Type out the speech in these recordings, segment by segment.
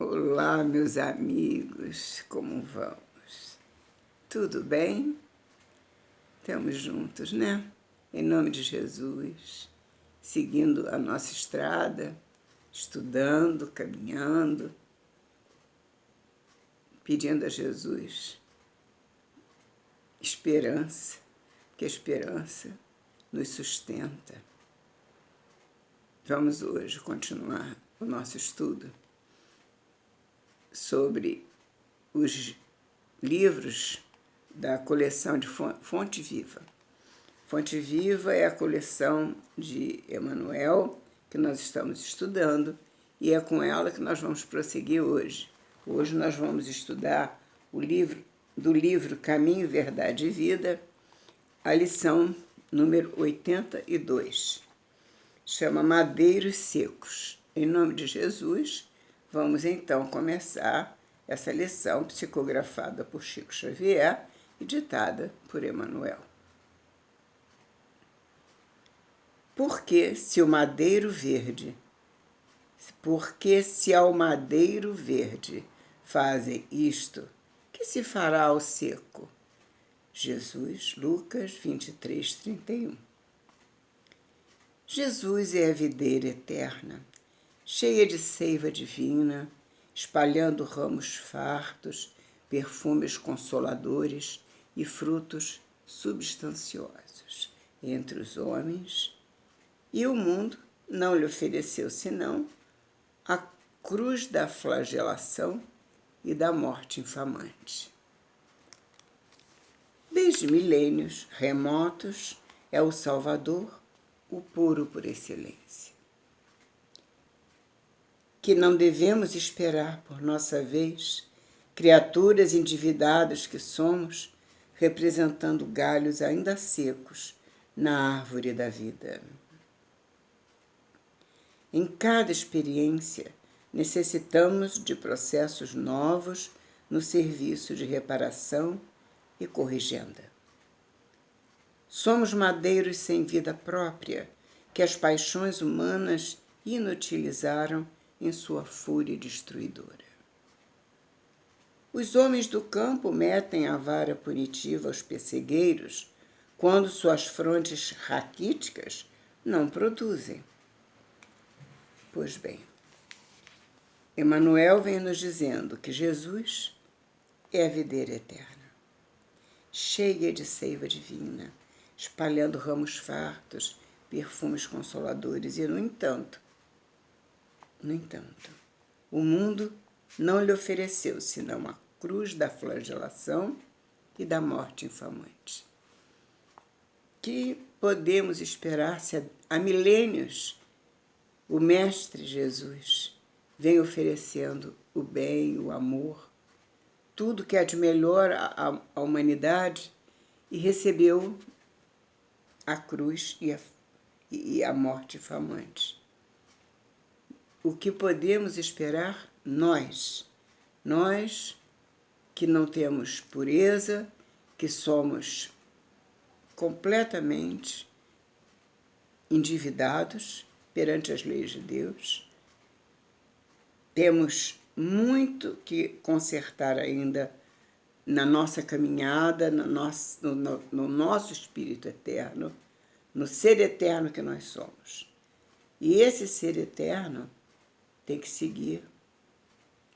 Olá, meus amigos, como vamos? Tudo bem? Estamos juntos, né? Em nome de Jesus, seguindo a nossa estrada, estudando, caminhando, pedindo a Jesus esperança, que a esperança nos sustenta. Vamos hoje continuar o nosso estudo sobre os livros da coleção de Fonte Viva. Fonte Viva é a coleção de Emmanuel que nós estamos estudando e é com ela que nós vamos prosseguir hoje. Hoje nós vamos estudar o livro Caminho, Verdade e Vida, a lição número 82. Chama Madeiros Secos. Em nome de Jesus, vamos então começar essa lição psicografada por Chico Xavier e ditada por Emmanuel. Porque se ao madeiro verde fazem isto, que se fará ao seco? Jesus, Lucas 23, 31. Jesus é a videira eterna, cheia de seiva divina, espalhando ramos fartos, perfumes consoladores e frutos substanciosos entre os homens, e o mundo não lhe ofereceu senão a cruz da flagelação e da morte infamante. Desde milênios remotos é o Salvador, o puro por excelência. Que não devemos esperar por nossa vez, criaturas endividadas que somos, representando galhos ainda secos na árvore da vida. Em cada experiência, necessitamos de processos novos no serviço de reparação e corrigenda. Somos madeiros sem vida própria, que as paixões humanas inutilizaram em sua fúria destruidora. Os homens do campo metem a vara punitiva aos pessegueiros quando suas frontes raquíticas não produzem. Pois bem, Emmanuel vem nos dizendo que Jesus é a videira eterna, cheia de seiva divina, espalhando ramos fartos, perfumes consoladores, e, no entanto, o mundo não lhe ofereceu senão a cruz da flagelação e da morte infamante. Que podemos esperar se há milênios o Mestre Jesus vem oferecendo o bem, o amor, tudo que há de melhor à humanidade, e recebeu a cruz e a morte infamante? O que podemos esperar nós que não temos pureza, que somos completamente endividados perante as leis de Deus, temos muito que consertar ainda na nossa caminhada, no nosso espírito eterno, no ser eterno que nós somos. E esse ser eterno tem que seguir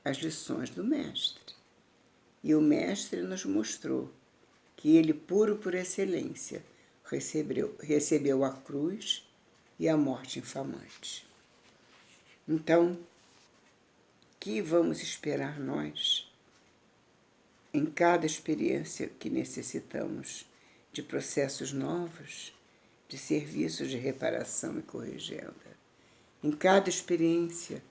as lições do Mestre. E o Mestre nos mostrou que ele, puro por excelência, recebeu a cruz e a morte infamante. Então, que vamos esperar nós em cada experiência que necessitamos de processos novos, de serviços de reparação e corrigenda? Em cada experiência,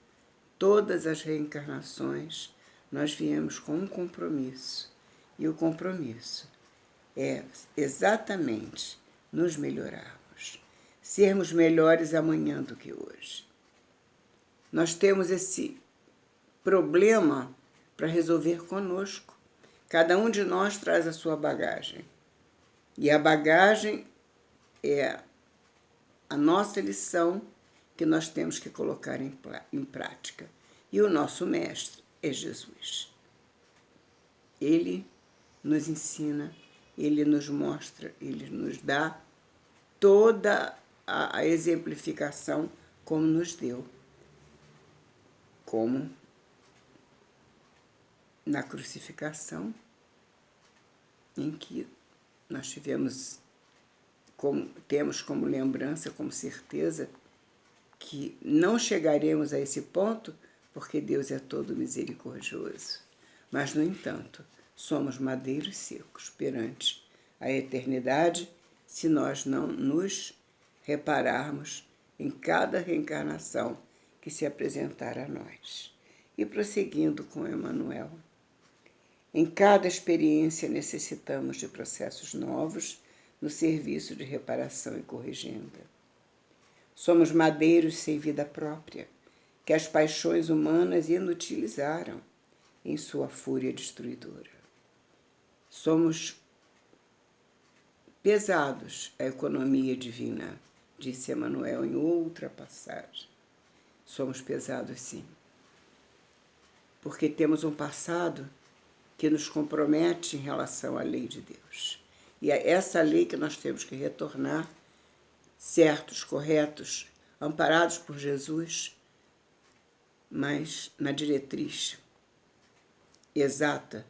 todas as reencarnações, nós viemos com um compromisso, e o compromisso é exatamente nos melhorarmos, sermos melhores amanhã do que hoje. Nós temos esse problema para resolver conosco. Cada um de nós traz a sua bagagem. E a bagagem é a nossa lição que nós temos que colocar em prática. E o nosso Mestre é Jesus. Ele nos ensina, ele nos mostra, ele nos dá toda a exemplificação como nos deu, como na crucificação, em que nós temos como lembrança, como certeza, que não chegaremos a esse ponto porque Deus é todo misericordioso. Mas, no entanto, somos madeiros secos perante a eternidade se nós não nos repararmos em cada reencarnação que se apresentar a nós. E prosseguindo com Emmanuel, em cada experiência necessitamos de processos novos no serviço de reparação e corrigenda. Somos madeiros sem vida própria, que as paixões humanas inutilizaram em sua fúria destruidora. Somos pesados à economia divina, disse Emmanuel em outra passagem. Somos pesados, sim, porque temos um passado que nos compromete em relação à lei de Deus. E é essa lei que nós temos que retornar, certos, corretos, amparados por Jesus, mas na diretriz exata,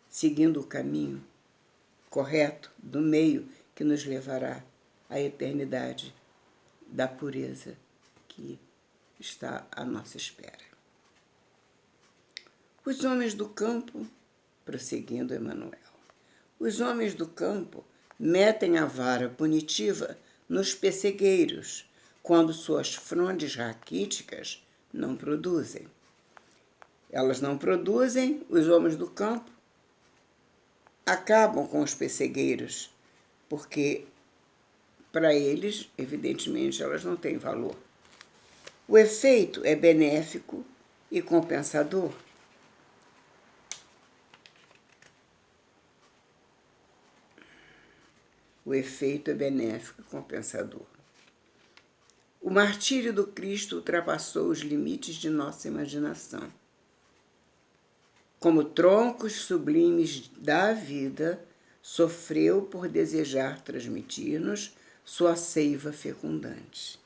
seguindo o caminho correto do meio que nos levará à eternidade da pureza que está à nossa espera. Os homens do campo, prosseguindo Emmanuel, os homens do campo metem a vara punitiva nos pessegueiros, quando suas frondes raquíticas não produzem. Elas não produzem, os homens do campo acabam com os pessegueiros, porque para eles, evidentemente, elas não têm valor. O efeito é benéfico e compensador. O efeito é benéfico e compensador. O martírio do Cristo ultrapassou os limites de nossa imaginação. Como troncos sublimes da vida, sofreu por desejar transmitir-nos sua seiva fecundante.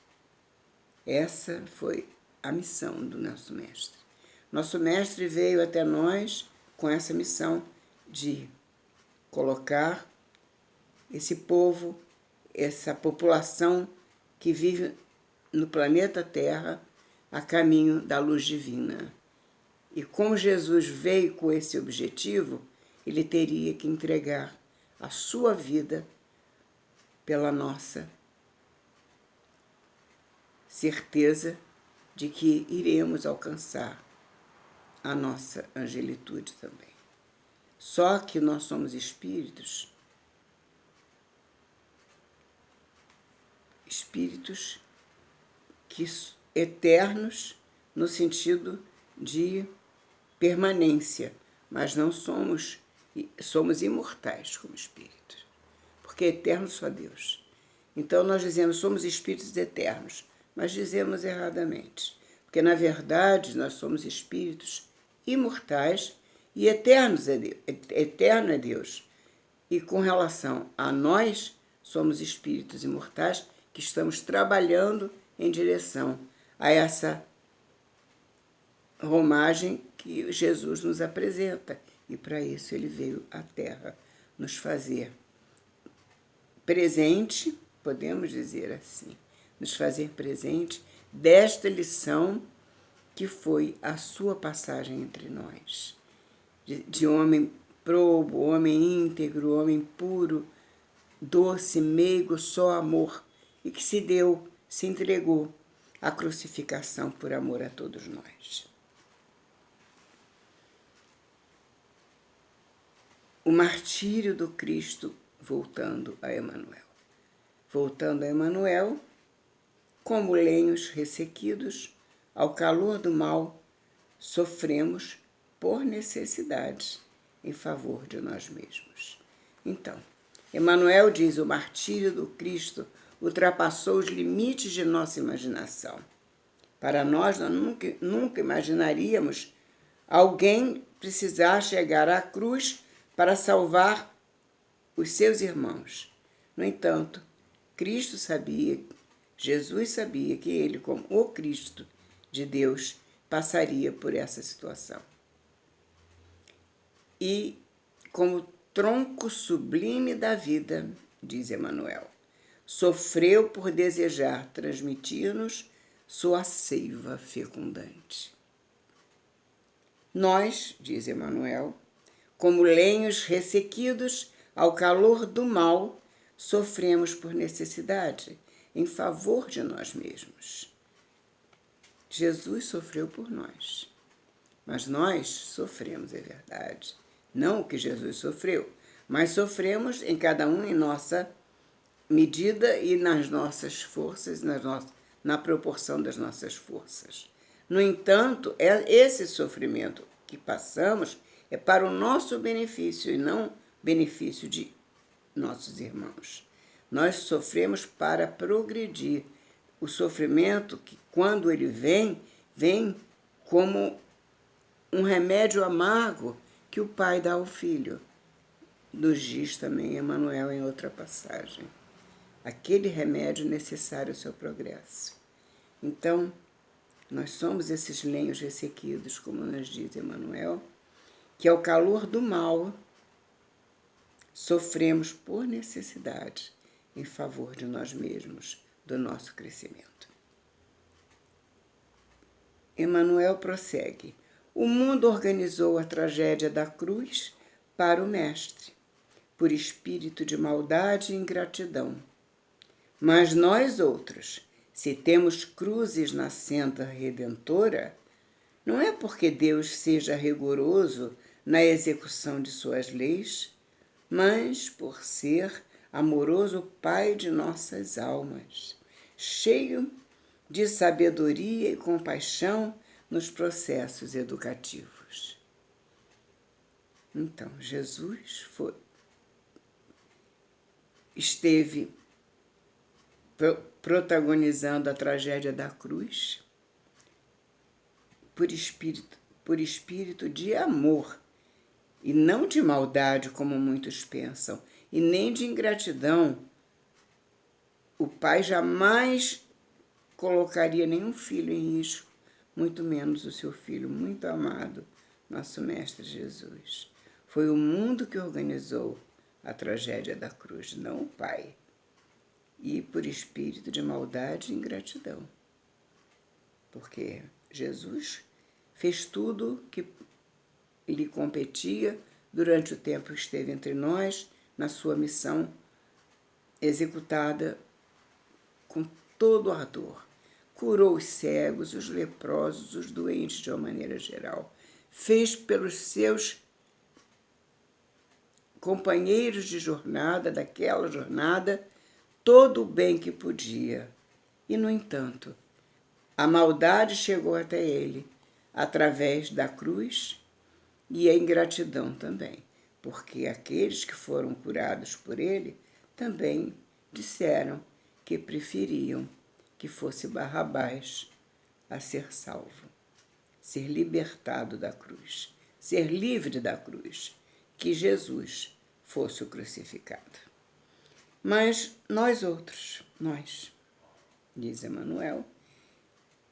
Essa foi a missão do nosso mestre. Nosso mestre veio até nós com essa missão de colocar esse povo, essa população que vive no planeta Terra a caminho da luz divina. E como Jesus veio com esse objetivo, ele teria que entregar a sua vida pela nossa certeza de que iremos alcançar a nossa angelitude também. Só que nós somos espíritos que eternos no sentido de permanência, mas não somos imortais como espíritos, porque é eterno só Deus. Então nós dizemos somos espíritos eternos, mas dizemos erradamente, porque na verdade nós somos espíritos imortais e eternos eterno é Deus. E com relação a nós, somos espíritos imortais que estamos trabalhando em direção a essa romagem que Jesus nos apresenta. E para isso ele veio à Terra nos fazer presente, podemos dizer assim, nos fazer presente desta lição que foi a sua passagem entre nós. De homem probo, homem íntegro, homem puro, doce, meigo, só amor, e que se entregou à crucificação por amor a todos nós. O martírio do Cristo, voltando a Emmanuel. Voltando a Emmanuel, como lenhos ressequidos, ao calor do mal, sofremos por necessidade em favor de nós mesmos. Então, Emmanuel diz: o martírio do Cristo ultrapassou os limites de nossa imaginação. Para nós nunca imaginaríamos alguém precisar chegar à cruz para salvar os seus irmãos. No entanto, Cristo sabia, Jesus sabia que ele, como o Cristo de Deus, passaria por essa situação. E, como tronco sublime da vida, diz Emmanuel, sofreu por desejar transmitir-nos sua seiva fecundante. Nós, diz Emmanuel, como lenhos ressequidos ao calor do mal, sofremos por necessidade, em favor de nós mesmos. Jesus sofreu por nós, mas nós sofremos, é verdade. Não o que Jesus sofreu, mas sofremos em cada um em nossa medida e nas nossas forças, na proporção das nossas forças. No entanto, esse sofrimento que passamos é para o nosso benefício e não benefício de nossos irmãos. Nós sofremos para progredir. O sofrimento, que quando ele vem como um remédio amargo que o pai dá ao filho. Nos diz também Emmanuel em outra passagem. Aquele remédio necessário ao seu progresso. Então, nós somos esses lenhos ressequidos, como nos diz Emmanuel, que ao calor do mal sofremos por necessidade em favor de nós mesmos, do nosso crescimento. Emmanuel prossegue. O mundo organizou a tragédia da cruz para o Mestre, por espírito de maldade e ingratidão. Mas nós outros, se temos cruzes na senda redentora, não é porque Deus seja rigoroso na execução de suas leis, mas por ser amoroso Pai de nossas almas, cheio de sabedoria e compaixão nos processos educativos. Então, Jesus esteve protagonizando a tragédia da cruz por espírito de amor e não de maldade, como muitos pensam, e nem de ingratidão. O pai jamais colocaria nenhum filho em risco, muito menos o seu filho muito amado, nosso Mestre Jesus. Foi o mundo que organizou a tragédia da cruz, não o pai. E por espírito de maldade e ingratidão. Porque Jesus fez tudo que lhe competia durante o tempo que esteve entre nós, na sua missão executada com todo ardor. Curou os cegos, os leprosos, os doentes de uma maneira geral. Fez pelos seus companheiros de jornada, daquela jornada, todo o bem que podia. E, no entanto, a maldade chegou até ele através da cruz e a ingratidão também, porque aqueles que foram curados por ele também disseram que preferiam que fosse Barrabás a ser salvo, ser libertado da cruz, ser livre da cruz, que Jesus fosse o crucificado. Mas nós outros, nós, diz Emmanuel,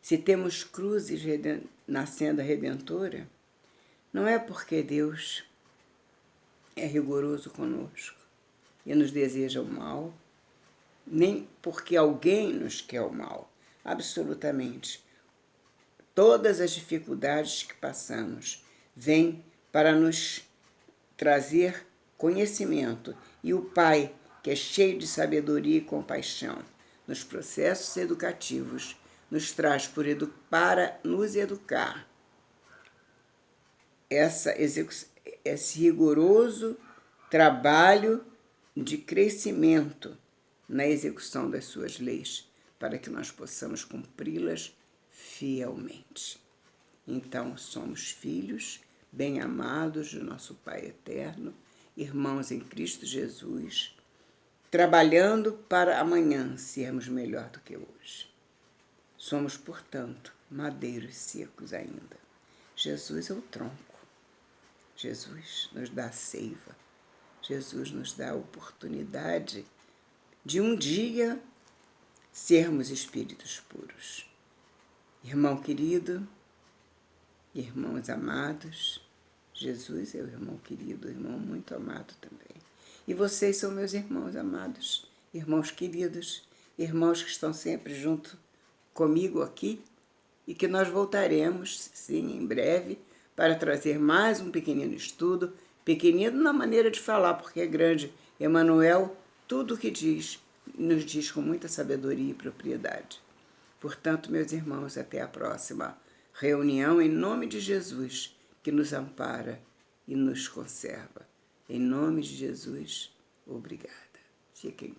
se temos cruzes na senda redentora, não é porque Deus é rigoroso conosco e nos deseja o mal, nem porque alguém nos quer o mal. Absolutamente. Todas as dificuldades que passamos vêm para nos trazer conhecimento. E o Pai, que é cheio de sabedoria e compaixão, nos processos educativos, nos traz para nos educar. Esse rigoroso trabalho de crescimento na execução das suas leis, para que nós possamos cumpri-las fielmente. Então, somos filhos bem-amados do nosso Pai eterno, irmãos em Cristo Jesus, trabalhando para amanhã sermos melhor do que hoje. Somos, portanto, madeiros secos ainda, Jesus é o tronco. Jesus nos dá a seiva. Jesus nos dá a oportunidade de um dia sermos espíritos puros. Irmão querido, irmãos amados, Jesus é o irmão querido, irmão muito amado também. E vocês são meus irmãos amados, irmãos queridos, irmãos que estão sempre junto comigo aqui e que nós voltaremos, sim, em breve, para trazer mais um pequenino estudo, pequenino na maneira de falar, porque é grande. Emmanuel, tudo o que diz, nos diz com muita sabedoria e propriedade. Portanto, meus irmãos, até a próxima reunião, em nome de Jesus, que nos ampara e nos conserva. Em nome de Jesus, obrigada. Fiquem